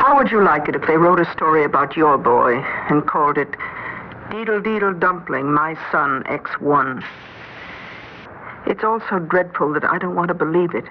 How would you like it if they wrote a story about your boy and called it Deedle Deedle Dumpling, My Son X1? It's all so dreadful that I don't want to believe it.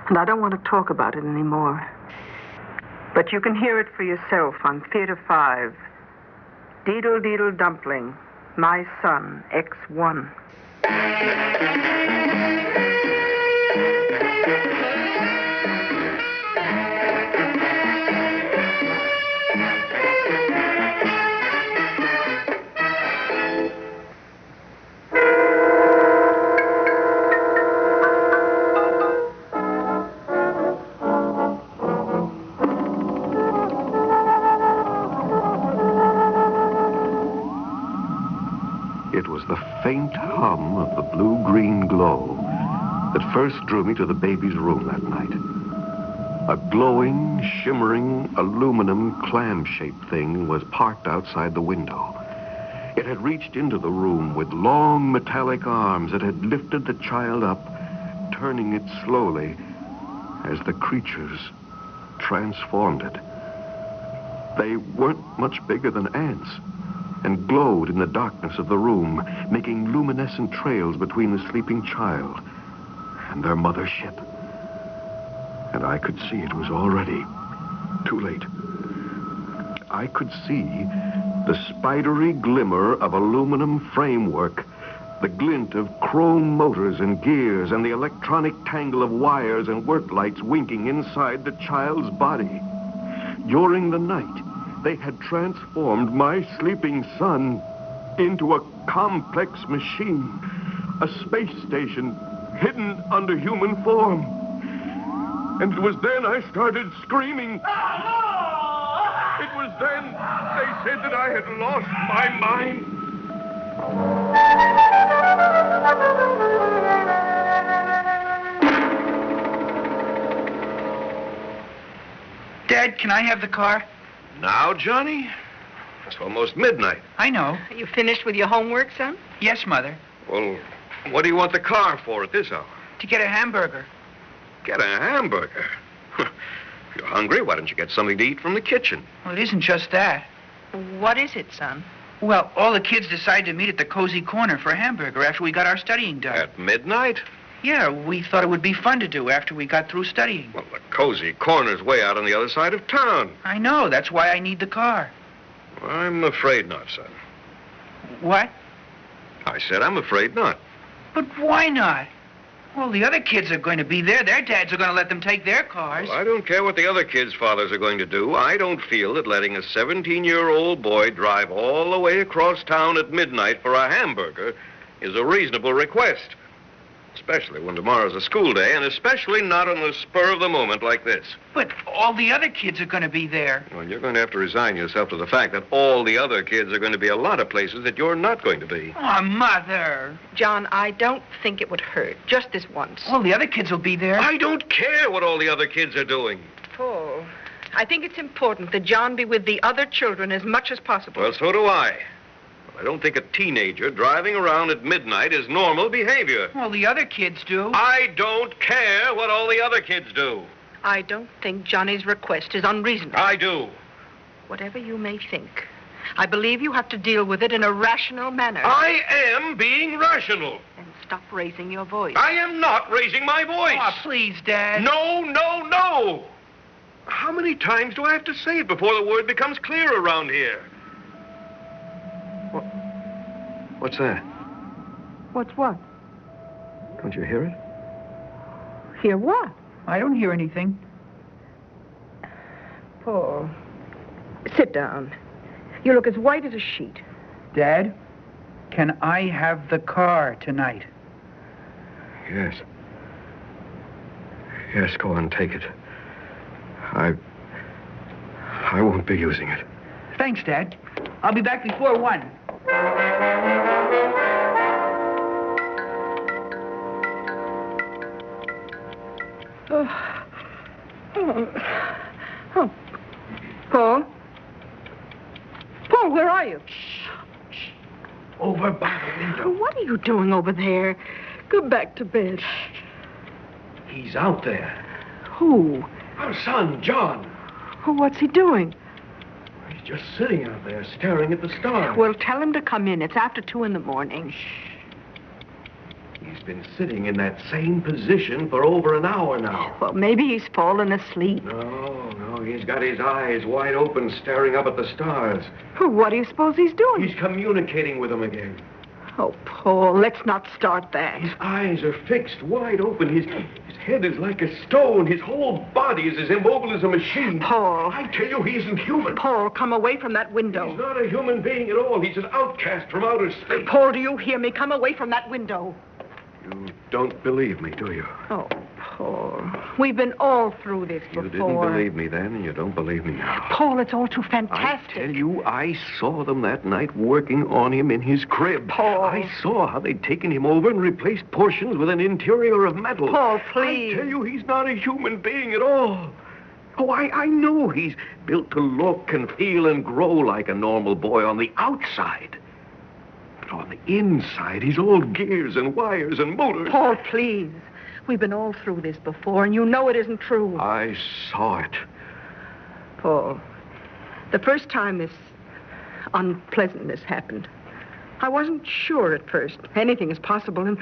And I don't want to talk about it anymore. But you can hear it for yourself on Theater 5. Deedle Deedle Dumpling, My Son X1. It was the faint hum of the blue-green glow that first drew me to the baby's room that night. A glowing, shimmering, aluminum clam-shaped thing was parked outside the window. It had reached into the room with long metallic arms that had lifted the child up, turning it slowly as the creatures transformed it. They weren't much bigger than ants, and glowed in the darkness of the room, making luminescent trails between the sleeping child and their mothership. And I could see it was already too late. I could see the spidery glimmer of aluminum framework, the glint of chrome motors and gears, and the electronic tangle of wires and work lights winking inside the child's body. During the night, they had transformed my sleeping son into a complex machine, a space station hidden under human form. And it was then I started screaming. It was then they said that I had lost my mind. Dad, can I have the car? Now, Johnny? It's almost midnight. I know. Are you finished with your homework, son? Yes, Mother. Well, what do you want the car for at this hour? To get a hamburger. Get a hamburger? If you're hungry, why don't you get something to eat from the kitchen? Well, it isn't just that. What is it, son? Well, all the kids decided to meet at the Cozy Corner for a hamburger after we got our studying done. At midnight? Yeah, we thought it would be fun to do after we got through studying. Well, the Cozy Corner's way out on the other side of town. I know. That's why I need the car. I'm afraid not, son. What? I said I'm afraid not. But why not? Well, the other kids are going to be there. Their dads are going to let them take their cars. Well, I don't care what the other kids' fathers are going to do. I don't feel that letting a 17-year-old boy drive all the way across town at midnight for a hamburger is a reasonable request. Especially when tomorrow's a school day, and especially not on the spur of the moment like this. But all the other kids are going to be there. Well, you're going to have to resign yourself to the fact that all the other kids are going to be a lot of places that you're not going to be. Oh, Mother. John, I don't think it would hurt. Just this once. Well, the other kids will be there. I don't care what all the other kids are doing. Paul, I think it's important that John be with the other children as much as possible. Well, so do I. I don't think a teenager driving around at midnight is normal behavior. Well, the other kids do. I don't care what all the other kids do. I don't think Johnny's request is unreasonable. I do. Whatever you may think, I believe you have to deal with it in a rational manner. I am being rational. And stop raising your voice. I am not raising my voice. Oh, please, Dad. No, no, no. How many times do I have to say it before the word becomes clear around here? What's that? What's what? Don't you hear it? Hear what? I don't hear anything. Paul, sit down. You look as white as a sheet. Dad, can I have the car tonight? Yes. Yes, go on, take it. I won't be using it. Thanks, Dad. I'll be back before 1. Oh. Paul? Paul, where are you? Shh. Over by the window. What are you doing over there? Go back to bed. He's out there. Who? Our son, John. Oh, what's he doing? He's just sitting out there staring at the stars. Well, tell him to come in. It's after 2 in the morning. He's been sitting in that same position for over an hour now. Well, maybe he's fallen asleep. No, he's got his eyes wide open, staring up at the stars. Well, what do you suppose he's doing? He's communicating with them again. Oh, Paul, let's not start that. His eyes are fixed, wide open. His head is like a stone. His whole body is as immobile as a machine. Paul. I tell you, he isn't human. Paul, come away from that window. He's not a human being at all. He's an outcast from outer space. Paul, do you hear me? Come away from that window. You don't believe me, do you? Oh, Paul, we've been all through this before. You didn't believe me then, and you don't believe me now. Paul, it's all too fantastic. I tell you, I saw them that night working on him in his crib. Paul. I saw how they'd taken him over and replaced portions with an interior of metal. Paul, please. I tell you, he's not a human being at all. Oh, I know he's built to look and feel and grow like a normal boy on the outside. But on the inside, he's all gears and wires and motors. Paul, please. We've been all through this before, and you know it isn't true. I saw it. Paul, the first time this unpleasantness happened, I wasn't sure at first. Anything is possible, and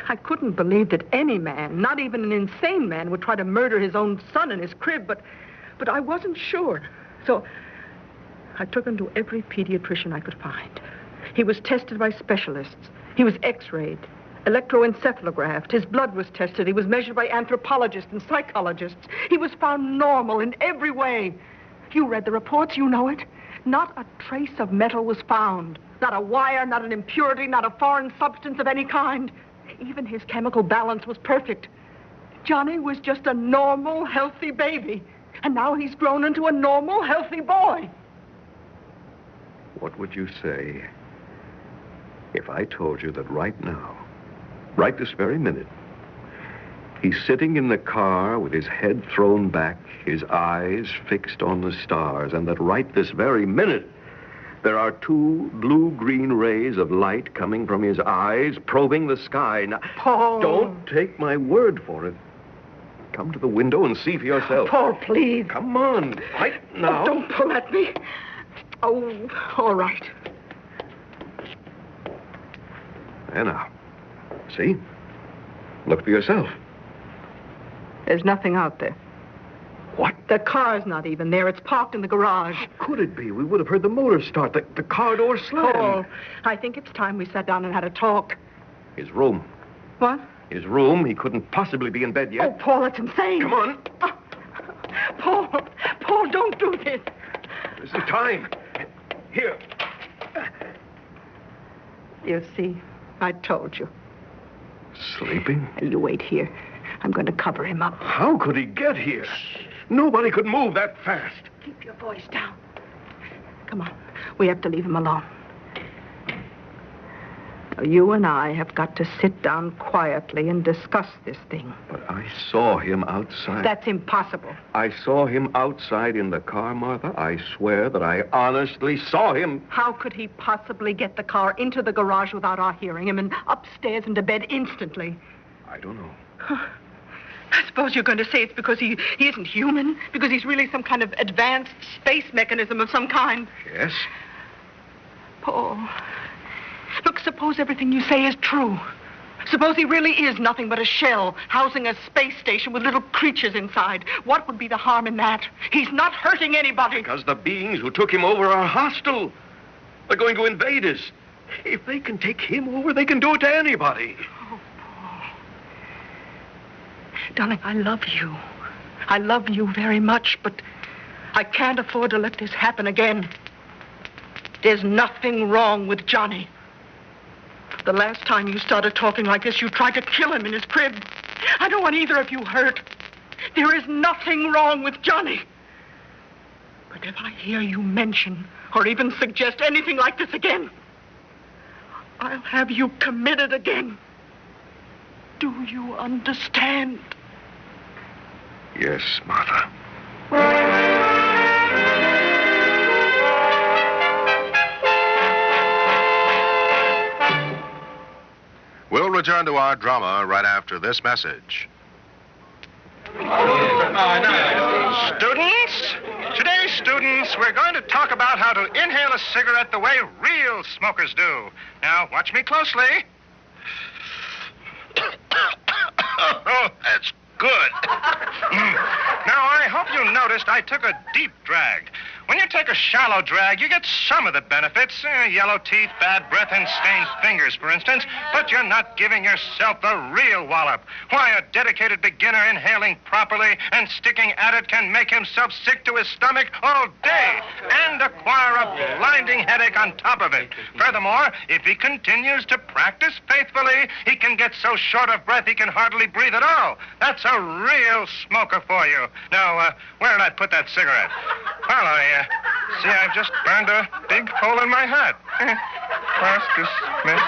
I couldn't believe that any man, not even an insane man, would try to murder his own son in his crib, but I wasn't sure. So I took him to every pediatrician I could find. He was tested by specialists. He was x-rayed, electroencephalographed. His blood was tested. He was measured by anthropologists and psychologists. He was found normal in every way. You read the reports, you know it. Not a trace of metal was found. Not a wire, not an impurity, not a foreign substance of any kind. Even his chemical balance was perfect. Johnny was just a normal, healthy baby. And now he's grown into a normal, healthy boy. What would you say if I told you that right now, right this very minute, he's sitting in the car with his head thrown back, his eyes fixed on the stars, and that right this very minute, there are 2 blue-green rays of light coming from his eyes, probing the sky. Now, Paul. Don't take my word for it. Come to the window and see for yourself. Paul, please. Come on, right now. Oh, don't pull at me. Oh, all right. There now. See? Look for yourself. There's nothing out there. What? The car's not even there. It's parked in the garage. How could it be? We would have heard the motor start, the car door slam. Paul, I think it's time we sat down and had a talk. His room. What? His room. He couldn't possibly be in bed yet. Oh, Paul, that's insane. Come on. Paul, don't do this. This is time. Here. You see, I told you. Sleeping? You wait here. I'm going to cover him up. How could he get here? Nobody could move that fast. Keep your voice down. Come on. We have to leave him alone. Now, you and I have got to sit down quietly and discuss this thing. But I saw him outside. That's impossible. I saw him outside in the car, Martha. I swear that I honestly saw him. How could he possibly get the car into the garage without our hearing him and upstairs into bed instantly? I don't know. I suppose you're going to say it's because he isn't human? Because he's really some kind of advanced space mechanism of some kind? Yes? Paul, look, suppose everything you say is true. Suppose he really is nothing but a shell housing a space station with little creatures inside. What would be the harm in that? He's not hurting anybody. Because the beings who took him over are hostile. They're going to invade us. If they can take him over, they can do it to anybody. Oh, Paul. Darling, I love you. I love you very much, but I can't afford to let this happen again. There's nothing wrong with Johnny. The last time you started talking like this, you tried to kill him in his crib. I don't want either of you hurt. There is nothing wrong with Johnny. But if I hear you mention or even suggest anything like this again, I'll have you committed again. Do you understand? Yes, Martha. We'll return to our drama right after this message. Oh, no. Students, students, we're going to talk about how to inhale a cigarette the way real smokers do. Now, watch me closely. Oh, that's good. Now, I hope you noticed I took a deep drag. When you take a shallow drag, you get some of the benefits. Yellow teeth, bad breath, and stained fingers, for instance. But you're not giving yourself the real wallop. Why, a dedicated beginner inhaling properly and sticking at it can make himself sick to his stomach all day and acquire a blinding headache on top of it. Furthermore, if he continues to practice faithfully, he can get so short of breath he can hardly breathe at all. That's a real smoker for you. Now, where did I put that cigarette? Well, see, I've just burned a big hole in my hat. Class dismissed.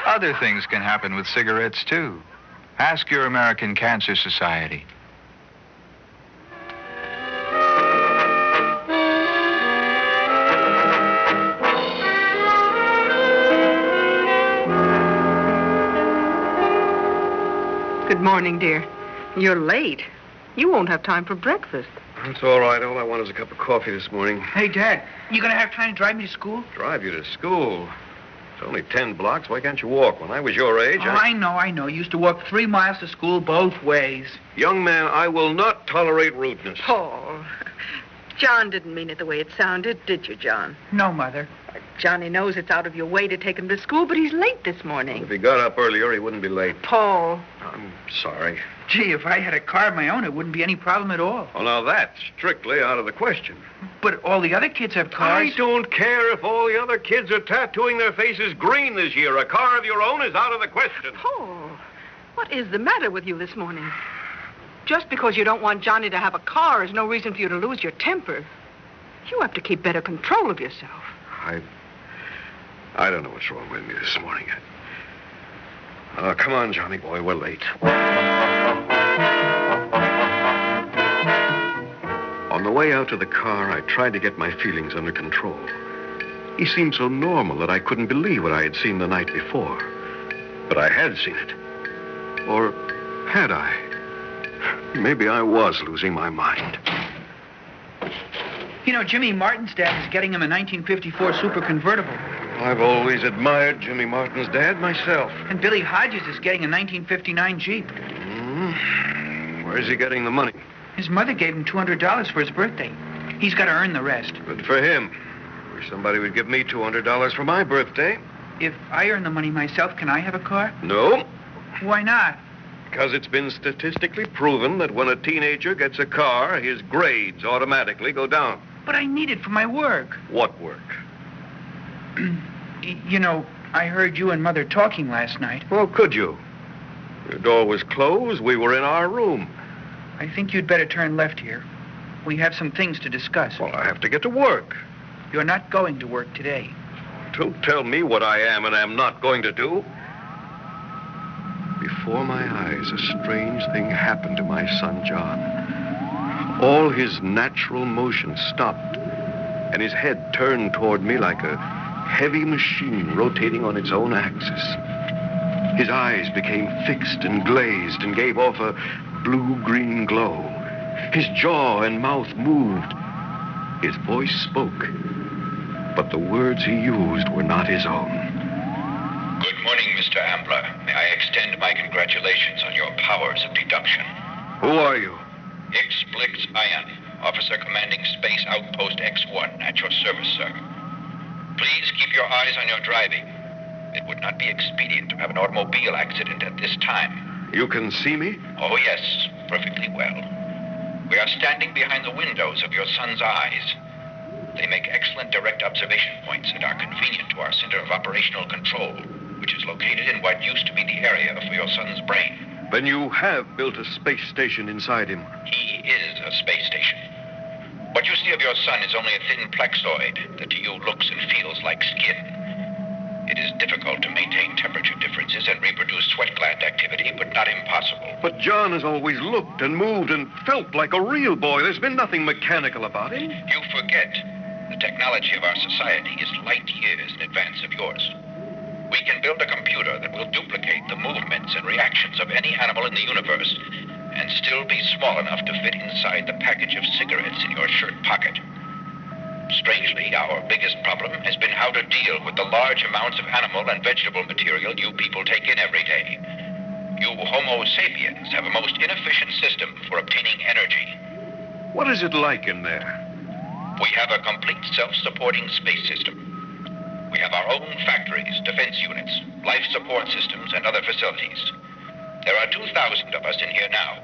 Other things can happen with cigarettes, too. Ask your American Cancer Society. Good morning, dear. You're late. You won't have time for breakfast. It's all right. All I want is a cup of coffee this morning. Hey, Dad, you gonna have time to drive me to school? Drive you to school? It's only 10 blocks. Why can't you walk? When I was your age, I know. You used to walk 3 miles to school both ways. Young man, I will not tolerate rudeness. Paul, John didn't mean it the way it sounded, did you, John? No, Mother. Johnny knows it's out of your way to take him to school, but he's late this morning. If he got up earlier, he wouldn't be late. Paul. I'm sorry. Gee, if I had a car of my own, it wouldn't be any problem at all. Well, now that's strictly out of the question. But all the other kids have cars. I don't care if all the other kids are tattooing their faces green this year. A car of your own is out of the question. Paul, what is the matter with you this morning? Just because you don't want Johnny to have a car is no reason for you to lose your temper. You have to keep better control of yourself. I don't know what's wrong with me this morning. Come on, Johnny boy, we're late. On the way out to the car, I tried to get my feelings under control. He seemed so normal that I couldn't believe what I had seen the night before. But I had seen it. Or had I? Maybe I was losing my mind. You know, Jimmy Martin's dad is getting him a 1954 super convertible. I've always admired Jimmy Martin's dad myself. And Billy Hodges is getting a 1959 Jeep. Where's he getting the money? His mother gave him $200 for his birthday. He's got to earn the rest. Good for him. Wish somebody would give me $200 for my birthday. If I earn the money myself, can I have a car? No. Why not? Because it's been statistically proven that when a teenager gets a car, his grades automatically go down. But I need it for my work. What work? You know, I heard you and Mother talking last night. Well, could you? Your door was closed. We were in our room. I think you'd better turn left here. We have some things to discuss. Well, I have to get to work. You're not going to work today. Don't tell me what I am and am not going to do. Before my eyes, a strange thing happened to my son, John. All his natural motion stopped, and his head turned toward me like a heavy machine rotating on its own axis. His eyes became fixed and glazed and gave off a blue-green glow. His jaw and mouth moved. His voice spoke, but the words he used were not his own. Good morning, Mr. Ambler. May I extend my congratulations on your powers of deduction. Who are you? Explix Ion, Officer Commanding Space Outpost X1 at your service, sir. Please keep your eyes on your driving. It would not be expedient to have an automobile accident at this time. You can see me? Oh, yes, perfectly well. We are standing behind the windows of your son's eyes. They make excellent direct observation points and are convenient to our center of operational control, which is located in what used to be the area for your son's brain. Then you have built a space station inside him. He is a space station. What you see of your son is only a thin plexoid that to you looks and feels like skin. It is difficult to maintain temperature differences and reproduce sweat gland activity, but not impossible. But John has always looked and moved and felt like a real boy. There's been nothing mechanical about him. You forget. The technology of our society is light years in advance of yours. We can build a computer that will duplicate the movements and reactions of any animal in the universe and still be small enough to fit inside the package of cigarettes in your shirt pocket. Strangely, our biggest problem has been how to deal with the large amounts of animal and vegetable material you people take in every day. You Homo sapiens have a most inefficient system for obtaining energy. What is it like in there? We have a complete self-supporting space system. We have our own factories, defense units, life support systems, and other facilities. There are 2,000 of us in here now.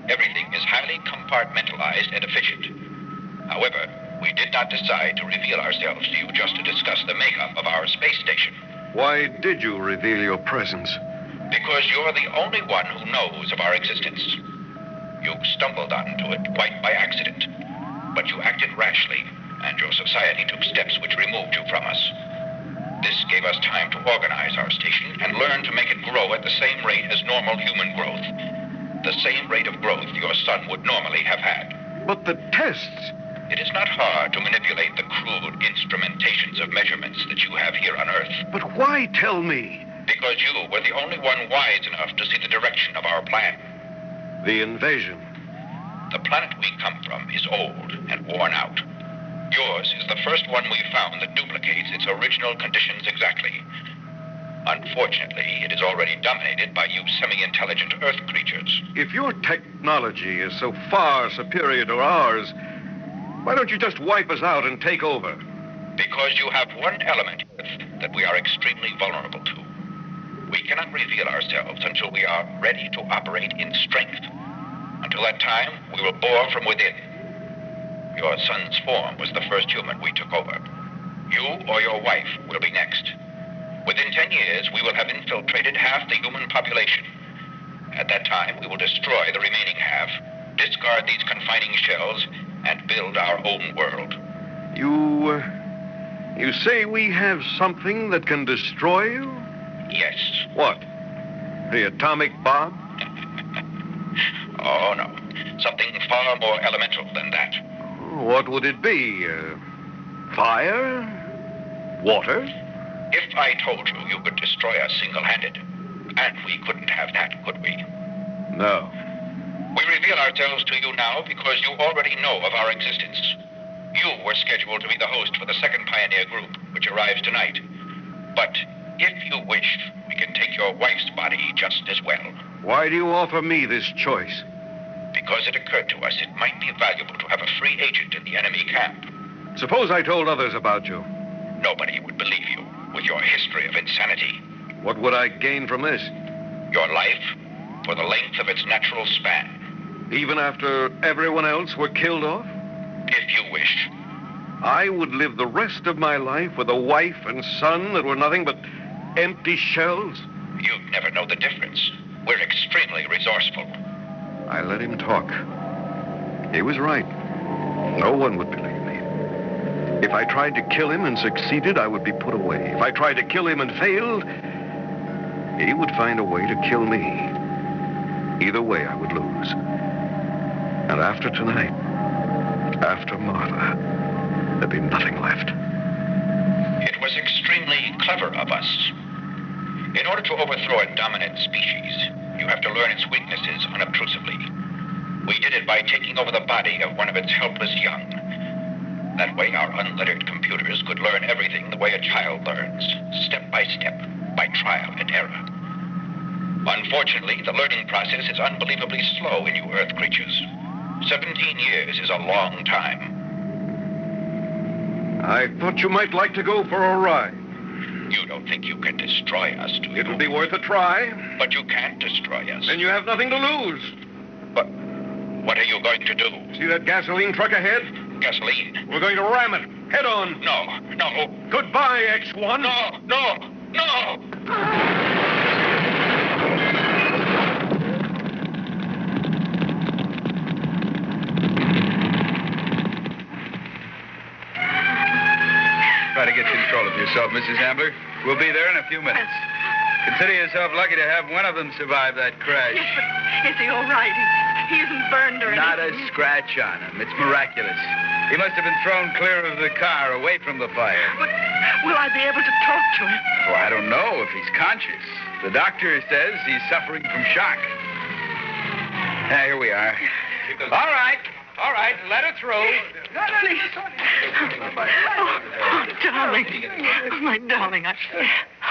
Everything is highly compartmentalized and efficient. However, we did not decide to reveal ourselves to you just to discuss the makeup of our space station. Why did you reveal your presence? Because you're the only one who knows of our existence. You stumbled onto it quite by accident. But you acted rashly, and your society took steps which removed you from us. This gave us time to organize our station and learn to make it grow at the same rate as normal human growth. The same rate of growth your son would normally have had. But the tests... It is not hard to manipulate the crude instrumentations of measurements that you have here on Earth. But why tell me? Because you were the only one wise enough to see the direction of our plan. The invasion. The planet we come from is old and worn out. Yours is the first one we found that duplicates its original conditions exactly. Unfortunately, it is already dominated by you semi-intelligent Earth creatures. If your technology is so far superior to ours, why don't you just wipe us out and take over? Because you have one element that we are extremely vulnerable to. We cannot reveal ourselves until we are ready to operate in strength. Until that time, we will bore from within. Your son's form was the first human we took over. You or your wife will be next. Within 10 years, we will have infiltrated half the human population. At that time, we will destroy the remaining half, discard these confining shells, and build our own world. You say we have something that can destroy you? Yes. What? The atomic bomb? Oh, no. Something far more elemental than that. What would it be? Fire? Water? If I told you you could destroy us single-handed, and we couldn't have that, could we? No. We reveal ourselves to you now because you already know of our existence. You were scheduled to be the host for the second pioneer group, which arrives tonight. But if you wish, we can take your wife's body just as well. Why do you offer me this choice? Because it occurred to us it might be valuable to have a free agent in the enemy camp. Suppose I told others about you. Nobody would believe you with your history of insanity. What would I gain from this? Your life for the length of its natural span. Even after everyone else were killed off? If you wish. I would live the rest of my life with a wife and son that were nothing but empty shells? You'd never know the difference. We're extremely resourceful. I let him talk. He was right. No one would believe me. If I tried to kill him and succeeded, I would be put away. If I tried to kill him and failed, he would find a way to kill me. Either way, I would lose. And after tonight, after Martha, there'd be nothing left. It was extremely clever of us. In order to overthrow a dominant species, you have to learn its weaknesses unobtrusively. We did it by taking over the body of one of its helpless young. That way, our unlettered computers could learn everything the way a child learns, step by step, by trial and error. Unfortunately, the learning process is unbelievably slow in you Earth creatures. 17 years is a long time. I thought you might like to go for a ride. You don't think you can destroy us, do you? It'll be worth a try. But you can't destroy us. Then you have nothing to lose. But what are you going to do? See that gasoline truck ahead? Gasoline? We're going to ram it. Head on. No. Goodbye, X1. No. Try to get control of yourself, Mrs. Ambler. We'll be there in a few minutes. Consider yourself lucky to have one of them survive that crash. Yes, but is he all right? He isn't burned or Not a anything. scratch on him. It's miraculous. He must have been thrown clear of the car, away from the fire. But will I be able to talk to him? Oh, I don't know if he's conscious. The doctor says he's suffering from shock. Here we are. All right. All right, let her through. Please. Oh, darling. Oh, my darling.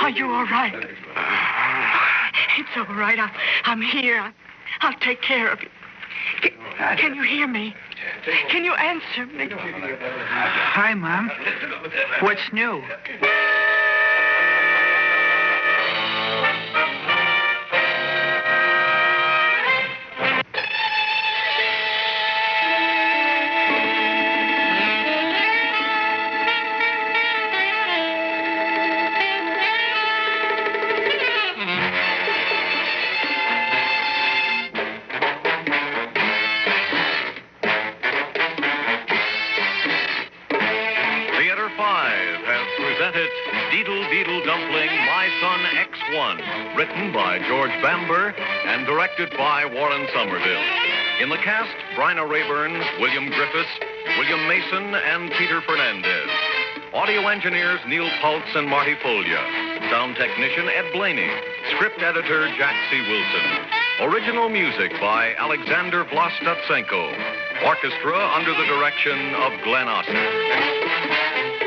Are you all right? It's all right. I'm here. I'll take care of you. Can you hear me? Can you answer me? Hi, Mom. What's new? Theater 5 has presented Deedle Deedle Dumpling, My Son X1, written by George Bamber and directed by Warren Somerville. In the cast, Bryna Rayburn, William Griffiths, William Mason, and Peter Fernandez. Audio engineers Neil Pultz and Marty Folia. Sound technician Ed Blaney. Script editor Jack C. Wilson. Original music by Alexander Vlastotsenko. Orchestra under the direction of Glenn Osser.